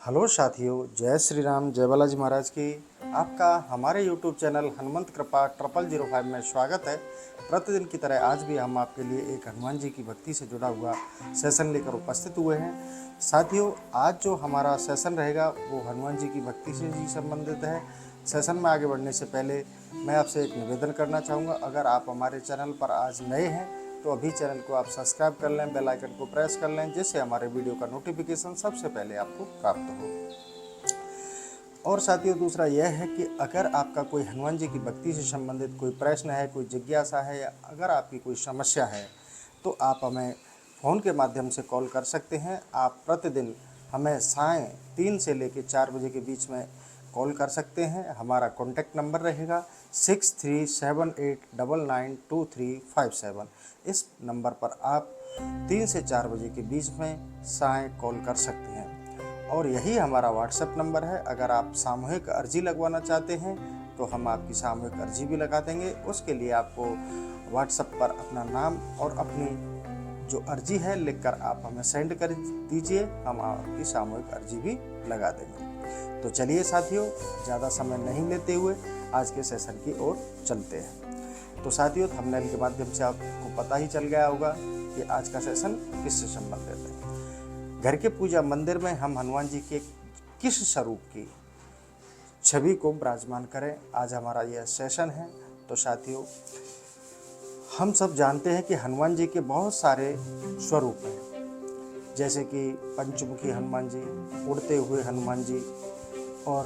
Hello साथियों, जय श्री राम, जय बालाजी महाराज की। आपका हमारे यूट्यूब चैनल हनुमंत कृपा 0005 में स्वागत है। प्रतिदिन की तरह आज भी हम आपके लिए एक हनुमान जी की भक्ति से जुड़ा हुआ सेशन लेकर उपस्थित हुए हैं। साथियों, आज जो हमारा सेशन रहेगा वो हनुमान जी की भक्ति से ही संबंधित है। सेशन में आगे बढ़ने से पहले मैं आपसे एक निवेदन करना चाहूँगा, अगर आप हमारे चैनल पर आज नए हैं तो अभी चैनल को आप सब्सक्राइब कर लें, बेल आइकन को प्रेस कर लें, जिससे हमारे वीडियो का नोटिफिकेशन सबसे पहले आपको प्राप्त हो। और साथियों, दूसरा यह है कि अगर आपका कोई हनुमान जी की भक्ति से संबंधित कोई प्रश्न है, कोई जिज्ञासा है, या अगर आपकी कोई समस्या है तो आप हमें फ़ोन के माध्यम से कॉल कर सकते हैं। आप प्रतिदिन हमें सायं 3 से लेकर 4 बजे के बीच में कॉल कर सकते हैं। हमारा कॉन्टैक्ट नंबर रहेगा 6378992357। इस नंबर पर आप 3 से 4 बजे के बीच में सायं कॉल कर सकते हैं। और यही हमारा व्हाट्सएप नंबर है। अगर आप सामूहिक अर्जी लगवाना चाहते हैं तो हम आपकी सामूहिक अर्जी भी लगा देंगे। उसके लिए आपको व्हाट्सएप पर अपना नाम और अपनी जो अर्जी है लिखकर आप हमें सेंड कर दीजिए, हम आपकी सामूहिक अर्जी भी लगा देंगे। तो चलिए साथियों, ज़्यादा समय नहीं लेते हुए आज के सेशन की ओर चलते हैं। तो साथियों, थंबनेल के माध्यम से आपको पता ही चल गया होगा कि आज का सेशन किससे संबंधित है। घर के पूजा मंदिर में हम हनुमान जी के किस स्वरूप की छवि को विराजमान करें, आज हमारा यह सेशन है। तो साथियों, हम सब जानते हैं कि हनुमान जी के बहुत सारे स्वरूप हैं, जैसे कि पंचमुखी हनुमान जी, उड़ते हुए हनुमान जी, और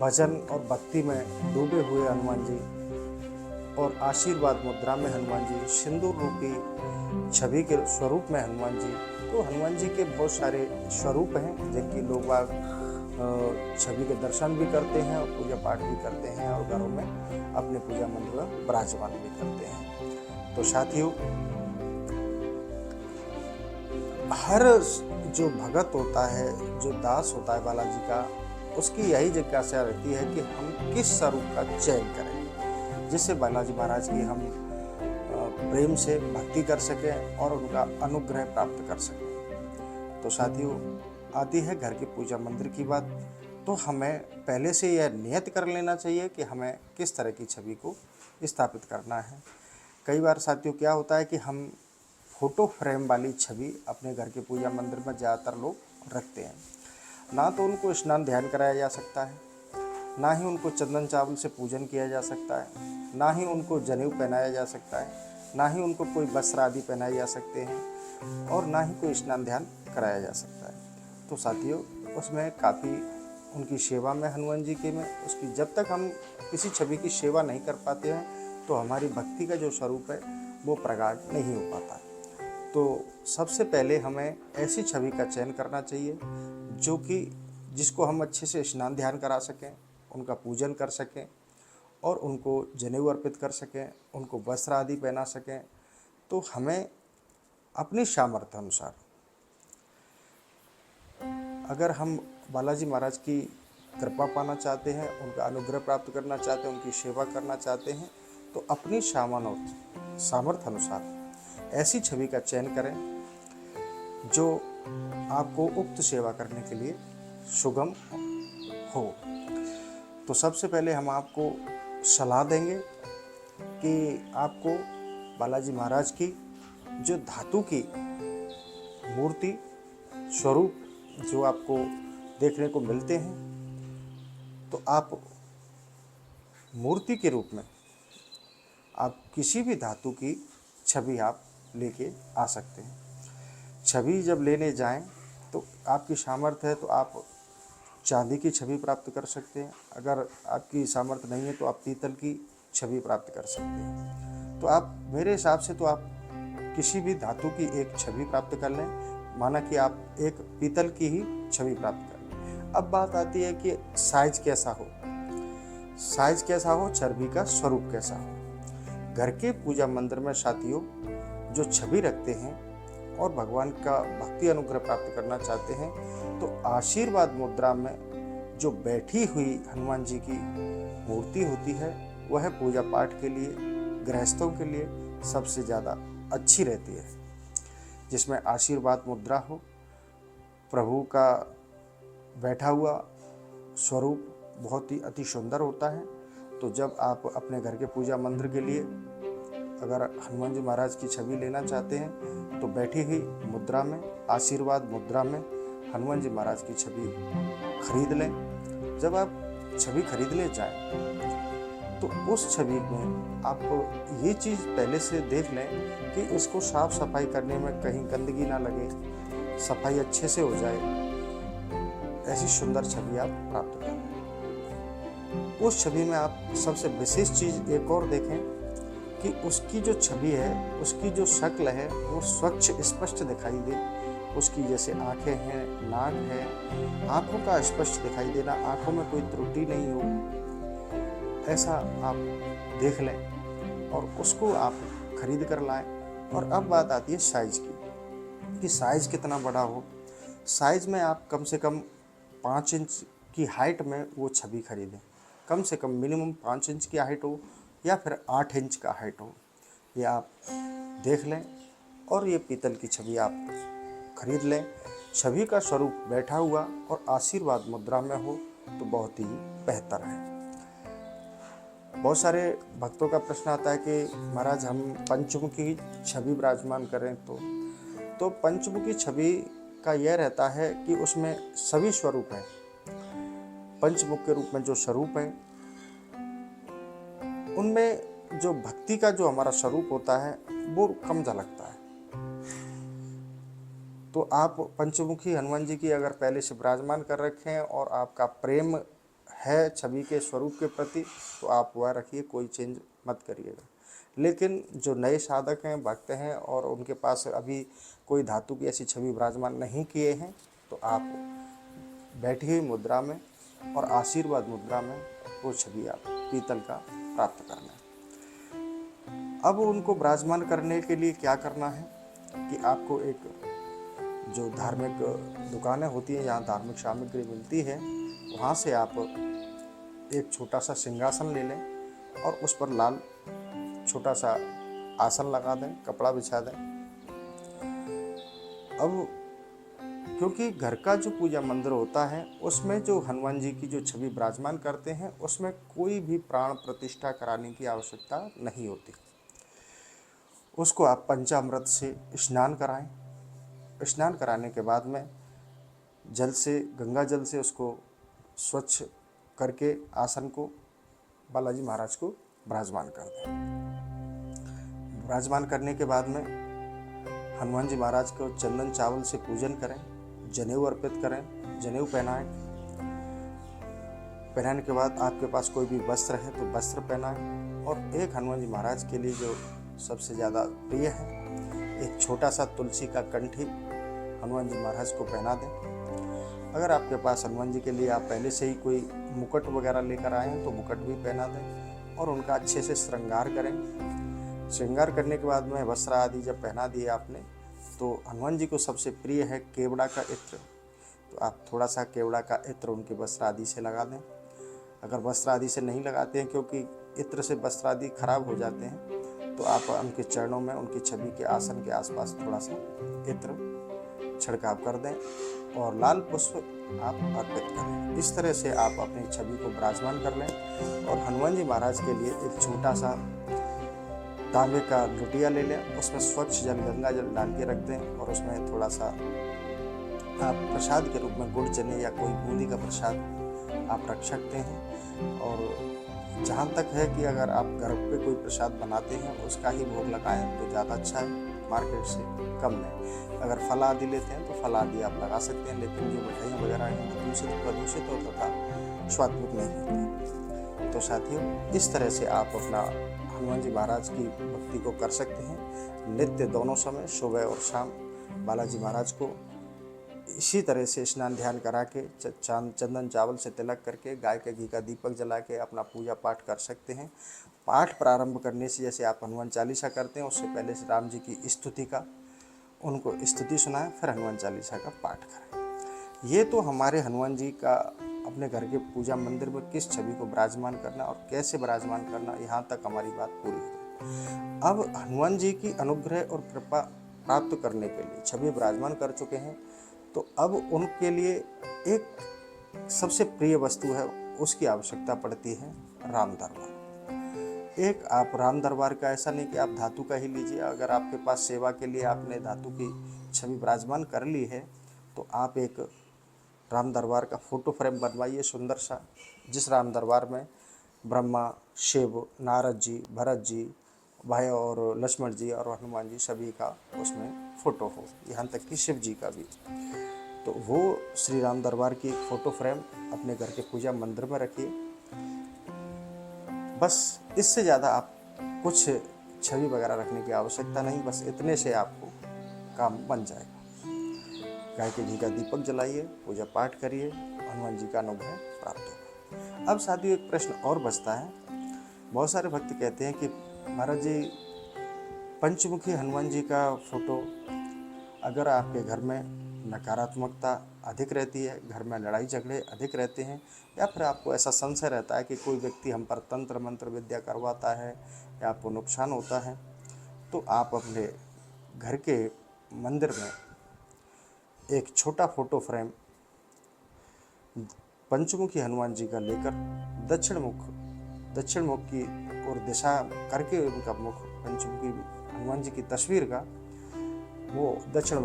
भजन और भक्ति में डूबे हुए हनुमान जी, और आशीर्वाद मुद्रा में हनुमान जी, सिंदूर रूपी छवि के स्वरूप में हनुमान जी। तो हनुमान जी के बहुत सारे स्वरूप हैं जिनकी लोग छवि के दर्शन भी करते हैं और पूजा पाठ भी करते हैं और घरों में अपने पूजा मंदिर में विराजमान भी करते हैं। तो साथियों, हर जो भगत होता है, जो दास होता है बालाजी का, उसकी यही जिज्ञासा रहती है कि हम किस स्वरूप का चयन करें, जिससे बालाजी महाराज की हम प्रेम से भक्ति कर सकें और उनका अनुग्रह प्राप्त कर सकें। तो साथियों, आती है घर के पूजा मंदिर की बात, तो हमें पहले से यह नियत कर लेना चाहिए कि हमें किस तरह की छवि को स्थापित करना है। कई बार साथियों क्या होता है कि हम फोटो फ्रेम वाली छवि अपने घर के पूजा मंदिर में ज़्यादातर लोग रखते हैं। ना तो उनको स्नान ध्यान कराया जा सकता है, ना ही उनको चंदन चावल से पूजन किया जा सकता है, ना ही उनको जनेऊ पहनाया जा सकता है, ना ही उनको कोई वस्त्र आदि पहनाए जा सकते हैं, और ना ही कोई स्नान ध्यान कराया जा सकता है। तो साथियों, उसमें काफ़ी उनकी सेवा में हनुमान जी के में उसकी जब तक हम किसी छवि की सेवा नहीं कर पाते हैं तो हमारी भक्ति का जो स्वरूप है वो प्रगाढ़ नहीं हो पाता। तो सबसे पहले हमें ऐसी छवि का चयन करना चाहिए जो कि जिसको हम अच्छे से स्नान ध्यान करा सकें, उनका पूजन कर सकें और उनको जनेऊ अर्पित कर सकें, उनको वस्त्र आदि पहना सकें। तो हमें अपनी सामर्थ्य अनुसार, अगर हम बालाजी महाराज की कृपा पाना चाहते हैं, उनका अनुग्रह प्राप्त करना चाहते हैं, उनकी सेवा करना चाहते हैं, तो अपनी सामर्थ्य अनुसार ऐसी छवि का चयन करें जो आपको उक्त सेवा करने के लिए सुगम हो। तो सबसे पहले हम आपको सलाह देंगे कि आपको बालाजी महाराज की जो धातु की मूर्ति स्वरूप जो आपको देखने को मिलते हैं, तो आप मूर्ति के रूप में आप किसी भी धातु की छवि आप लेके आ सकते हैं। छवि जब लेने जाएं तो आपकी सामर्थ्य है तो आप चांदी की छवि प्राप्त कर सकते हैं, अगर आपकी सामर्थ्य नहीं है तो आप पीतल की छवि प्राप्त कर सकते हैं। तो आप मेरे हिसाब से तो आप किसी भी धातु की एक छवि प्राप्त कर लें, माना कि आप एक पीतल की ही छवि प्राप्त कर लें। अब बात आती है कि साइज कैसा हो, छवि का स्वरूप कैसा हो। घर के पूजा मंदिर में साथियों जो छवि रखते हैं और भगवान का भक्ति अनुग्रह प्राप्त करना चाहते हैं, तो आशीर्वाद मुद्रा में जो बैठी हुई हनुमान जी की मूर्ति होती है वह पूजा पाठ के लिए, गृहस्थों के लिए सबसे ज़्यादा अच्छी रहती है, जिसमें आशीर्वाद मुद्रा हो, प्रभु का बैठा हुआ स्वरूप बहुत ही अति सुंदर होता है। तो जब आप अपने घर के पूजा मंदिर के लिए अगर हनुमान जी महाराज की छवि लेना चाहते हैं तो बैठी हुई मुद्रा में, आशीर्वाद मुद्रा में हनुमान जी महाराज की छवि खरीद लें। जब आप छवि खरीदने जाएं तो उस छवि में आप ये चीज़ पहले से देख लें कि इसको साफ सफाई करने में कहीं गंदगी ना लगे, सफाई अच्छे से हो जाए, ऐसी सुंदर छवि आप प्राप्त करें। उस छवि में आप सबसे विशेष चीज़ एक और देखें कि उसकी जो छवि है, उसकी जो शक्ल है वो स्वच्छ स्पष्ट दिखाई दे। उसकी जैसे आंखें हैं, नाक है, आंखों का स्पष्ट दिखाई देना, आंखों में कोई त्रुटि नहीं हो, ऐसा आप देख लें और उसको आप खरीद कर लाएं। और अब बात आती है साइज़ की कि साइज़ कितना बड़ा हो। साइज़ में आप कम से कम 5 इंच की हाइट में वो छवि खरीदें। कम से कम मिनिमम 5 इंच की हाइट हो या फिर 8 इंच का हाइट हो, ये आप देख लें और ये पीतल की छवि आप खरीद लें। छवि का स्वरूप बैठा हुआ और आशीर्वाद मुद्रा में हो तो बहुत ही बेहतर है। बहुत सारे भक्तों का प्रश्न आता है कि महाराज हम पंचमुखी छवि विराजमान करें तो पंचमुखी छवि का यह रहता है कि उसमें सभी स्वरूप हैं। पंचमुख के रूप में जो स्वरूप हैं उनमें जो भक्ति का जो हमारा स्वरूप होता है वो कम झलकता है। तो आप पंचमुखी हनुमान जी की अगर पहले से विराजमान कर रखें और आपका प्रेम है छवि के स्वरूप के प्रति तो आप वह रखिए, कोई चेंज मत करिएगा। लेकिन जो नए साधक हैं, भक्त हैं और उनके पास अभी कोई धातु की ऐसी छवि विराजमान नहीं किए हैं तो आप बैठी हुई मुद्रा में और आशीर्वाद मुद्रा में वो छवि आप पीतल का प्राप्त कर लें। अब उनको विराजमान करने के लिए क्या करना है कि आपको एक जो धार्मिक दुकानें होती हैं, जहाँ धार्मिक सामग्री मिलती है, वहाँ से आप एक छोटा सा सिंहासन ले लें और उस पर लाल छोटा सा आसन लगा दें, कपड़ा बिछा दें। अब क्योंकि घर का जो पूजा मंदिर होता है उसमें जो हनुमान जी की जो छवि विराजमान करते हैं उसमें कोई भी प्राण प्रतिष्ठा कराने की आवश्यकता नहीं होती। उसको आप पंचामृत से स्नान कराएं। स्नान कराने के बाद में जल से, गंगा जल से उसको स्वच्छ करके आसन को बालाजी महाराज को विराजमान कर दें। विराजमान करने के बाद में हनुमान जी महाराज को चंदन चावल से पूजन करें, जनेऊ अर्पित करें, जनेऊ पहनाएं। पहनाने के बाद आपके पास कोई भी वस्त्र है तो वस्त्र पहनाएं। और एक हनुमान जी महाराज के लिए जो सबसे ज़्यादा प्रिय है, एक छोटा सा तुलसी का कंठी हनुमान जी महाराज को पहना दें। अगर आपके पास हनुमान जी के लिए आप पहले से ही कोई मुकुट वगैरह लेकर आए हैं तो मुकुट भी पहना दें और उनका अच्छे से श्रृंगार करें। श्रृंगार करने के बाद में वस्त्र आदि जब पहना दिए आपने तो हनुमान जी को सबसे प्रिय है केवड़ा का इत्र, तो आप थोड़ा सा केवड़ा का इत्र उनके वस्त्र आदि से लगा दें। अगर वस्त्र आदि से नहीं लगाते हैं क्योंकि इत्र से वस्त्र आदि खराब हो जाते हैं तो आप उनके चरणों में, उनकी छवि के आसन के आसपास थोड़ा सा इत्र छिड़काव कर दें और लाल पुष्प आप अर्पित करें। इस तरह से आप अपनी छवि को विराजमान कर लें और हनुमान जी महाराज के लिए एक छोटा सा तांबे का लुटिया ले लें, उसमें स्वच्छ जल, गंगा जल डाल के रख दें और उसमें थोड़ा सा आप प्रसाद के रूप में गुड़ चने या कोई बूंदी का प्रसाद आप रख सकते हैं। और जहाँ तक है कि अगर आप घर पे कोई प्रसाद बनाते हैं उसका ही भोग लगाएं तो ज़्यादा अच्छा है, मार्केट से कम लें। अगर फल आदि लेते हैं तो फल आदि आप लगा सकते हैं, लेकिन जो मिठाइयाँ वगैरह हैं वो दूषित, प्रदूषित और तथा स्वात्मक नहीं होती। तो साथियों, इस तरह से आप अपना हनुमान जी महाराज की भक्ति को कर सकते हैं। नित्य दोनों समय, सुबह और शाम, बालाजी महाराज को इसी तरह से स्नान ध्यान करा के चंदन चावल से तिलक करके, गाय के घी का दीपक जला के अपना पूजा पाठ कर सकते हैं। पाठ प्रारंभ करने से, जैसे आप हनुमान चालीसा करते हैं, उससे पहले से राम जी की स्तुति का, उनको स्तुति सुनाएं, फिर हनुमान चालीसा का पाठ करें। ये तो हमारे हनुमान जी का अपने घर के पूजा मंदिर में किस छवि को विराजमान करना और कैसे विराजमान करना, यहाँ तक हमारी बात पूरी हुई। अब हनुमान जी की अनुग्रह और कृपा प्राप्त करने के लिए छवि विराजमान कर चुके हैं तो अब उनके लिए एक सबसे प्रिय वस्तु है उसकी आवश्यकता पड़ती है राम दरबार। एक आप राम दरबार का ऐसा नहीं कि आप धातु का ही लीजिए, अगर आपके पास सेवा के लिए आपने धातु की छवि विराजमान कर ली है तो आप एक राम दरबार का फोटो फ्रेम बनवाइए सुंदर सा, जिस राम दरबार में ब्रह्मा, शिव, नारद जी, भरत जी, भाई और लक्ष्मण जी और हनुमान जी सभी का उसमें फोटो हो, यहाँ तक कि शिव जी का भी। तो वो श्री राम दरबार की फ़ोटो फ्रेम अपने घर के पूजा मंदिर में रखिए। बस इससे ज़्यादा आप कुछ छवि वगैरह रखने की आवश्यकता नहीं, बस इतने से आपको काम बन जाएगा। गाय के घी का दीपक जलाइए, पूजा पाठ करिए, हनुमान जी का अनुग्रह प्राप्त होगा। अब साथियों एक प्रश्न और बचता है, बहुत सारे भक्त कहते हैं कि महाराज जी पंचमुखी हनुमान जी का फोटो अगर आपके घर में नकारात्मकता अधिक रहती है, घर में लड़ाई झगड़े अधिक रहते हैं, या फिर आपको ऐसा संशय रहता है कि कोई व्यक्ति हम पर तंत्र मंत्र विद्या करवाता है या आपको नुकसान होता है, तो आप अपने घर के मंदिर में एक छोटा फोटो फ्रेम पंचमुखी हनुमान जी का लेकर दक्षिण मुख की ओर दिशा करके उनका मुख पंचमुखी हनुमान जी की तस्वीर का वो दक्षिण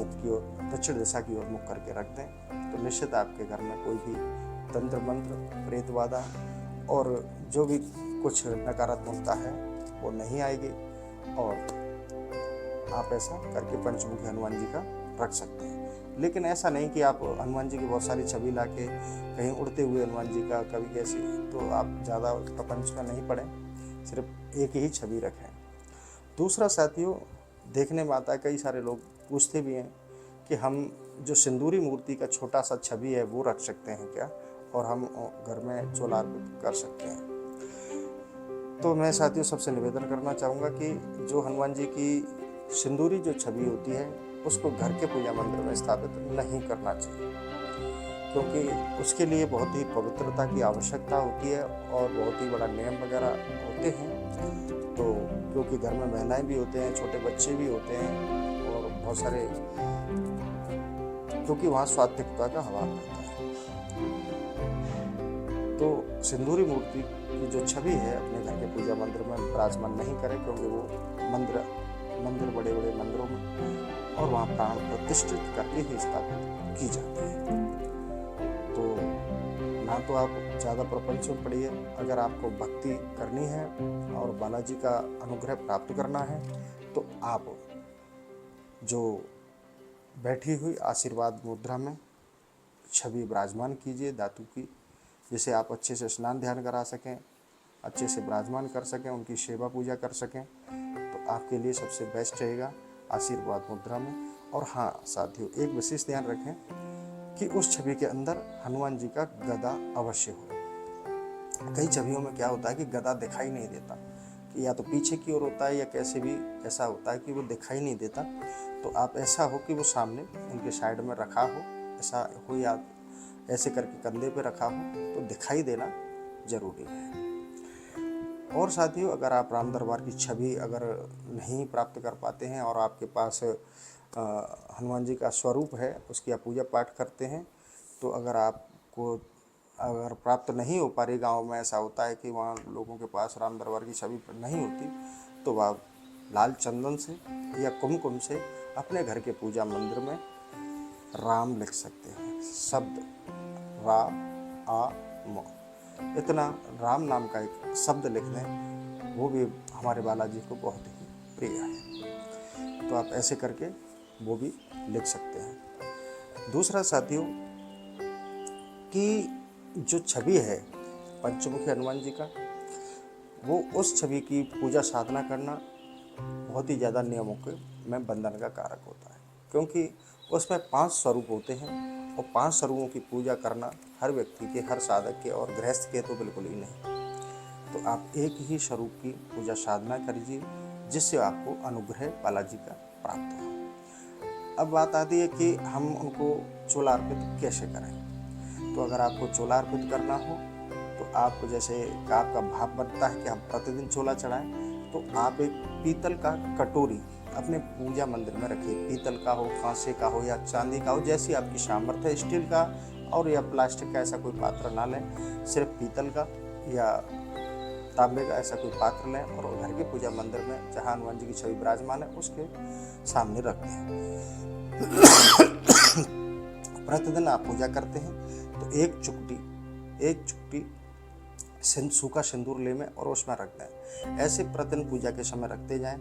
दिशा की ओर मुख करके रख दें, तो निश्चित आपके घर में कोई भी तंत्र मंत्र, प्रेत बाधा और जो भी कुछ नकारात्मकता है वो नहीं आएगी, और आप ऐसा करके पंचमुखी हनुमान जी का रख सकते हैं। लेकिन ऐसा नहीं कि आप हनुमान जी की बहुत सारी छवि ला के कहीं उड़ते हुए हनुमान जी का कभी कैसी, तो आप ज़्यादा प्रपंच में नहीं पड़ें, सिर्फ एक ही छवि रखें। दूसरा साथियों, देखने में आता है कई सारे लोग पूछते भी हैं कि हम जो सिंदूरी मूर्ति का छोटा सा छवि है वो रख सकते हैं क्या, और हम घर में चोला अर्पित कर सकते हैं। तो मैं साथियों सबसे निवेदन करना चाहूँगा कि जो हनुमान जी की सिंदूरी जो छवि होती है उसको घर के पूजा मंदिर में स्थापित नहीं करना चाहिए, क्योंकि उसके लिए बहुत ही पवित्रता की आवश्यकता होती है और बहुत ही बड़ा नियम वगैरह होते हैं। तो क्योंकि घर में महिलाएं भी होते हैं, छोटे बच्चे भी होते हैं और बहुत सारे, क्योंकि वहाँ स्वात्विकता का हवा रहता है। तो सिंदूरी मूर्ति की जो छवि है अपने घर के पूजा मंदिर में विराजमान नहीं करें, क्योंकि वो मंदिर बड़े बड़े मंदिरों में और वहाँ प्राण प्रतिष्ठित करके ही स्थापित की जाती है। तो ना तो आप ज़्यादा प्रपंच में पड़िए, अगर आपको भक्ति करनी है और बालाजी का अनुग्रह प्राप्त करना है तो आप जो बैठी हुई आशीर्वाद मुद्रा में छवि विराजमान कीजिए धातु की, जिसे आप अच्छे से स्नान ध्यान करा सकें, अच्छे से विराजमान कर सकें, उनकी सेवा पूजा कर सकें, तो आपके लिए सबसे बेस्ट रहेगा आशीर्वाद मुद्रा में। और हाँ साथियों, एक विशेष ध्यान रखें कि उस छवि के अंदर हनुमान जी का गदा अवश्य हो। कई छवियों में क्या होता है कि गदा दिखाई नहीं देता, कि या तो पीछे की ओर होता है या कैसे भी ऐसा होता है कि वो दिखाई नहीं देता। तो आप ऐसा हो कि वो सामने उनके साइड में रखा हो, ऐसा हो या ऐसे करके कंधे पे रखा हो, तो दिखाई देना जरूरी है। और साथियों, अगर आप राम दरबार की छवि अगर नहीं प्राप्त कर पाते हैं और आपके पास हनुमान जी का स्वरूप है, उसकी आप पूजा पाठ करते हैं, तो अगर प्राप्त नहीं हो पा रही, गांव में ऐसा होता है कि वहाँ लोगों के पास राम दरबार की छवि नहीं होती, तो आप लाल चंदन से या कुमकुम से अपने घर के पूजा मंदिर में राम लिख सकते हैं। शब्द राम, इतना राम नाम का एक शब्द लिख दें, वो भी हमारे बालाजी को बहुत ही प्रिय है। तो आप ऐसे करके वो भी लिख सकते हैं। दूसरा साथियों, कि जो छवि है पंचमुखी हनुमान जी का, वो उस छवि की पूजा साधना करना बहुत ही ज़्यादा नियमों के में बंधन का कारक होता है, क्योंकि उसमें 5 स्वरूप होते हैं और 5 स्वरूपों की पूजा करना हर व्यक्ति के, हर साधक के और गृहस्थ के तो बिल्कुल ही नहीं। तो आप एक ही स्वरूप की पूजा साधना करिए, जिससे आपको अनुग्रह बालाजी का प्राप्त हो। अब बात आती है कि हम उनको चोला अर्पित कैसे करें। तो अगर आपको चोला अर्पित करना हो तो आपको, जैसे आपका भाव बनता है कि हम प्रतिदिन चोला चढ़ाएं, तो आप एक पीतल का कटोरी अपने पूजा मंदिर में रखिए। पीतल का हो, कांसे का हो या चांदी का हो, जैसी आपकी सामर्थ्य है। स्टील का और या प्लास्टिक का ऐसा कोई पात्र ना लें, सिर्फ पीतल का या तांबे का ऐसा कोई पात्र लें और घर के पूजा मंदिर में जहाँ हनुमान जी की छवि विराजमान है उसके सामने रख दें। प्रतिदिन आप पूजा करते हैं तो एक चुटकी सूखा सिंदूर ले में और उसमें रख दें। ऐसे प्रतिदिन पूजा के समय रखते जाएं।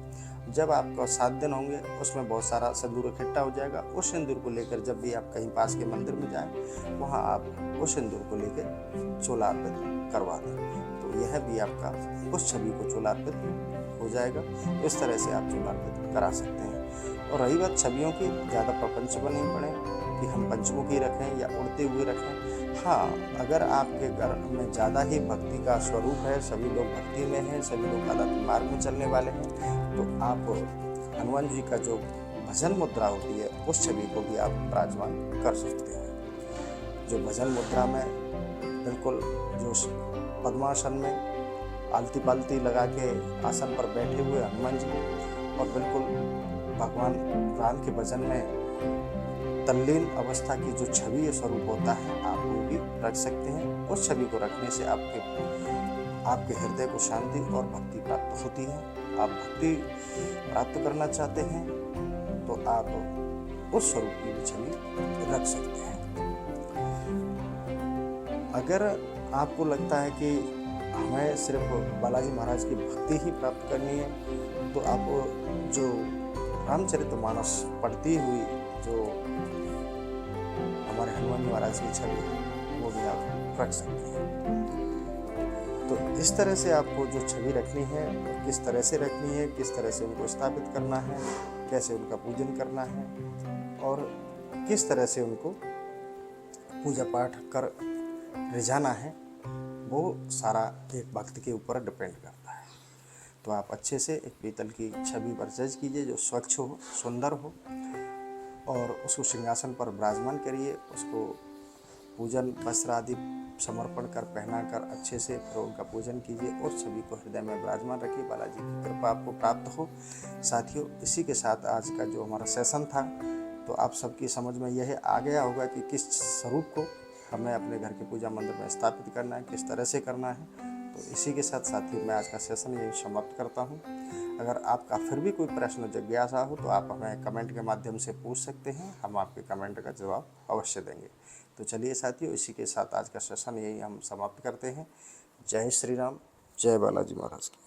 जब आपका 7 दिन होंगे उसमें बहुत सारा सिंदूर इकट्ठा हो जाएगा। उस सिंदूर को लेकर जब भी आप कहीं पास के मंदिर में जाएं, वहां आप उस सिंदूर को लेकर चोला अर्पित करवा दें, तो यह भी आपका उस छवि को चोला अर्पित हो जाएगा। इस तरह से आप चोला अर्पित करा सकते हैं। और रही बात छवियों की, ज़्यादा प्रपंच पर नहीं पड़े कि हम पंचमुखी रखें या उड़ते हुए रखें। हाँ, अगर आपके घर में ज़्यादा ही भक्ति का स्वरूप है, सभी लोग भक्ति में हैं, सभी लोग आध्यात्मिक मार्ग में चलने वाले हैं, तो आप हनुमान जी का जो भजन मुद्रा होती है उस छवि को भी आप विराजमान कर सकते हैं। जो भजन मुद्रा में बिल्कुल जो पद्मासन में आलती पालती लगा के आसन पर बैठे हुए हनुमान जी और बिल्कुल भगवान राम के भजन में तल्लीन अवस्था की जो छवि स्वरूप होता है, आप वो भी रख सकते हैं। उस छवि को रखने से आपके हृदय को शांति और भक्ति प्राप्त होती है। आप भक्ति प्राप्त करना चाहते हैं तो आप उस स्वरूप की भी छवि रख सकते हैं। अगर आपको लगता है कि हमें सिर्फ बालाजी महाराज की भक्ति ही प्राप्त करनी है, तो आप जो रामचरितमानस पढ़ती हुई जो हमारे हनुमान महाराज की छवि वो भी आप रख सकते हैं। तो इस तरह से आपको जो छवि रखनी है, किस तरह से रखनी है, किस तरह से उनको स्थापित करना है, कैसे उनका पूजन करना है और किस तरह से उनको पूजा पाठ कर रिझाना है, वो सारा एक भक्त के ऊपर डिपेंड करता है। तो आप अच्छे से एक पीतल की छवि पर जज कीजिए जो स्वच्छ हो, सुंदर हो, और उसको सिंहासन पर विराजमान करिए। उसको पूजन वस्त्र आदि समर्पण कर पहना कर अच्छे से फिर उनका पूजन कीजिए और छवि को हृदय में विराजमान रखिए। बालाजी की कृपा आपको प्राप्त हो। साथियों, इसी के साथ आज का जो हमारा सेशन था, तो आप सबकी समझ में यह आ गया होगा कि किस स्वरूप को हमें अपने घर के पूजा मंदिर में स्थापित करना है, किस तरह से करना है। तो इसी के साथ साथियों मैं आज का सेशन यही समाप्त करता हूँ। अगर आपका फिर भी कोई प्रश्न जिज्ञासा हो तो आप हमें कमेंट के माध्यम से पूछ सकते हैं, हम आपके कमेंट का जवाब अवश्य देंगे। तो चलिए साथियों, इसी के साथ आज का सेशन यही हम समाप्त करते हैं। जय श्री राम, जय बालाजी महाराज की।